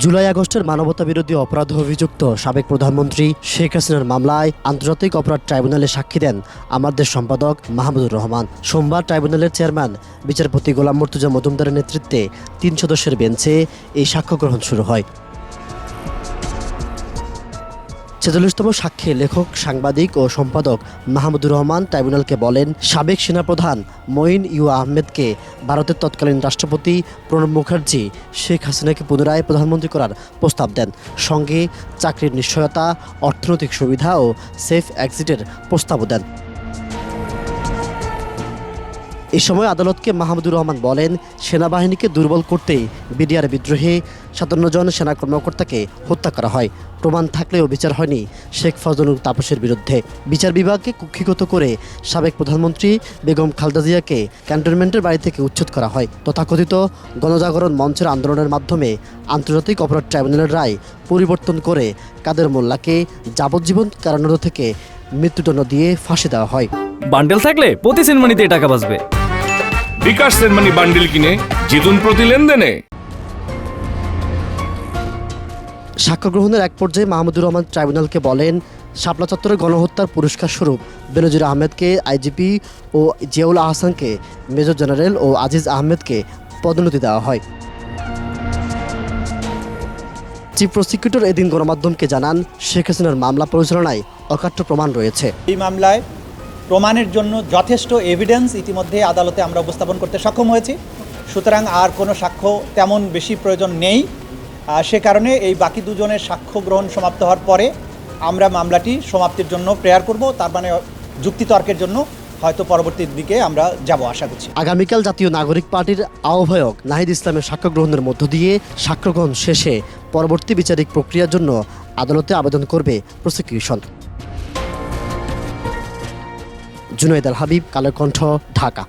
জুলাই আগস্টের মানবতাবিরোধী অপরাধ অভিযুক্ত সাবেক প্রধানমন্ত্রী শেখ হাসিনার মামলায় আন্তর্জাতিক অপরাধ ট্রাইব্যুনালে সাক্ষী দেন আমার দেশ সম্পাদক মাহমুদুর রহমান। সোমবার ট্রাইব্যুনালের চেয়ারম্যান বিচারপতি গোলাম মর্তুজা মজুমদারের নেতৃত্বে ৩ সদস্যের বেঞ্চে এই সাক্ষ্য গ্রহণ শুরু হয়। ৪৬তম সাক্ষ্যে লেখক, সাংবাদিক ও সম্পাদক মাহমুদুর রহমান ট্রাইব্যুনালকে বলেন, সাবেক সেনাপ্রধান মঈন ইউ আহমেদকে ভারতের তৎকালীন রাষ্ট্রপতি প্রণব মুখার্জি শেখ হাসিনাকে পুনরায় প্রধানমন্ত্রী করার প্রস্তাব দেন। সঙ্গে চাকরির নিশ্চয়তা, অর্থনৈতিক সুবিধা ও সেফ এক্সিটের প্রস্তাবও দেন। এই সময় আদালতকে মাহমুদুর রহমান বলেন, সেনাবাহিনীকে দুর্বল করতেই বিডিআর বিদ্রোহে ৫৭ জন সেনা কর্মকর্তাকে হত্যা করা হয়। প্রমাণ থাকলেও বিচার হয়নি শেখ ফজলুল তাপসের বিরুদ্ধে। বিচার বিভাগকে কুক্ষিগত করে সাবেক প্রধানমন্ত্রী বেগম খালেদা জিয়াকে ক্যান্টনমেন্টের বাড়ি থেকে উচ্ছেদ করা হয়। তথাকথিত গণজাগরণ মঞ্চের আন্দোলনের মাধ্যমে আন্তর্জাতিক অপরাধ ট্রাইব্যুনালের রায় পরিবর্তন করে কাদের মোল্লাকে যাবজ্জীবন কারাদণ্ড থেকে মৃত্যুদণ্ড দিয়ে ফাঁসি দেওয়া হয়। বান্ডেল থাকলে প্রতি সেনমানিতে টাকা বাঁচবে। বিকাশ সেনমানি বান্ডেল কিনে জিতুন প্রতি লেনদেনে। সাক্ষ্য গ্রহণের এক পর্যায়ে মাহমুদুর রহমান ট্রাইব্যুনালকে বলেন, শাপলা চত্বরে গণহত্যার পুরস্কার স্বরূপ বেনজির আহমেদকে আইজিপি ও জিয়াউল আহসানকে মেজর জেনারেল ও আজিজ আহমেদকে পদোন্নতি দেওয়া হয়। চিফ প্রসিকিউটর এদিন গণমাধ্যমকে জানান, শেখ হাসিনার মামলা পরিচালনায় অকাট্য প্রমাণ রয়েছে। এই মামলায় প্রমাণের জন্য যথেষ্ট এভিডেন্স ইতিমধ্যে আদালতে আমরা উপস্থাপন করতে সক্ষম হয়েছি। সুতরাং আর কোনো সাক্ষ্য তেমন বেশি প্রয়োজন নেই। সে কারণে এই বাকি দুজনের সাক্ষ্য গ্রহণ সমাপ্ত হওয়ার পরে আমরা মামলাটি সমাপ্তির জন্য প্রেয়ার করব। তার মানে যুক্তিতর্কের জন্য হয়তো পরবর্তীর দিকে আমরা যাব আশা করছি। আগামীকাল জাতীয় নাগরিক পার্টির আহ্বায়ক নাহিদ ইসলামের সাক্ষ্য গ্রহণের মধ্য দিয়ে সাক্ষ্য গ্রহণ শেষে পরবর্তী বিচারিক প্রক্রিয়ার জন্য আদালতে আবেদন করবে প্রসিকিউশন। জুনাইদ আল হাবিব, কালের কণ্ঠ, ঢাকা।